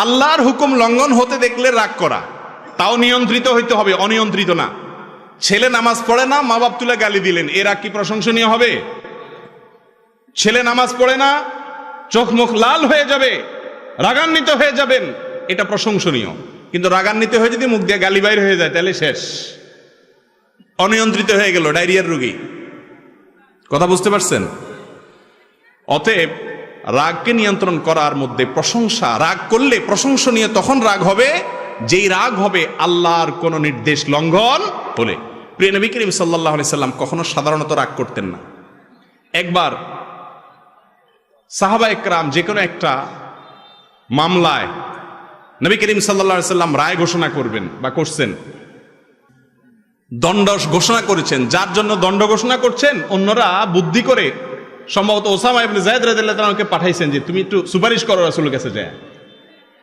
আল্লাহর হুকুম লঙ্ঘন হতে দেখলে রাগ করা, তাও নিয়ন্ত্রিত হইতে হবে, অনিয়ন্ত্রিত না। ছেলে নামাজ পড়ে না, মা বাপ তুলে গালি দিলেন, এ রাগ কি প্রশংসনীয় হবে? ছেলে নামাজ পড়ে না, চোখ মুখ লাল হয়ে যাবে, রাগান্বিত হয়ে যাবেন, এটা প্রশংসনীয়। কিন্তু রাগান্বিত হয়ে যদি মুখ দিয়ে গালি বাইর হয়ে যায় তাহলে শেষ, অনিয়ন্ত্রিত হয়ে গেল, ডায়রিয়ার রোগী। কথা বুঝতে পারছেন? অতএব রাগকে নিয়ন্ত্রণ করার মধ্যে প্রশংসা, রাগ করলে প্রশংসনীয় তখন রাগ হবে যেই রাগ হবে আল্লাহর কোন নির্দেশ লঙ্ঘন হলে। প্রিয় নবী করিম সাল্লাল্লাহু আলাইহি সাল্লাম কখনো সাধারণত রাগ করতেন না। একবার সাহাবা একরাম যে কোনো একটা মামলায় নবী করিম সাল্লাল্লাহু আলাইহি সাল্লাম রায় ঘোষণা করবেন বা করছেন, দণ্ড ঘোষণা করেছেন। যার জন্য দণ্ড ঘোষণা করছেন অন্যরা বুদ্ধি করে সম্ভবত ওসামা ইবনে যায়েদ রাদিয়াল্লাহু তাআলাকে পাঠাইছেন যে তুমি একটু সুপারিশ করো রাসূলের কাছে যায়।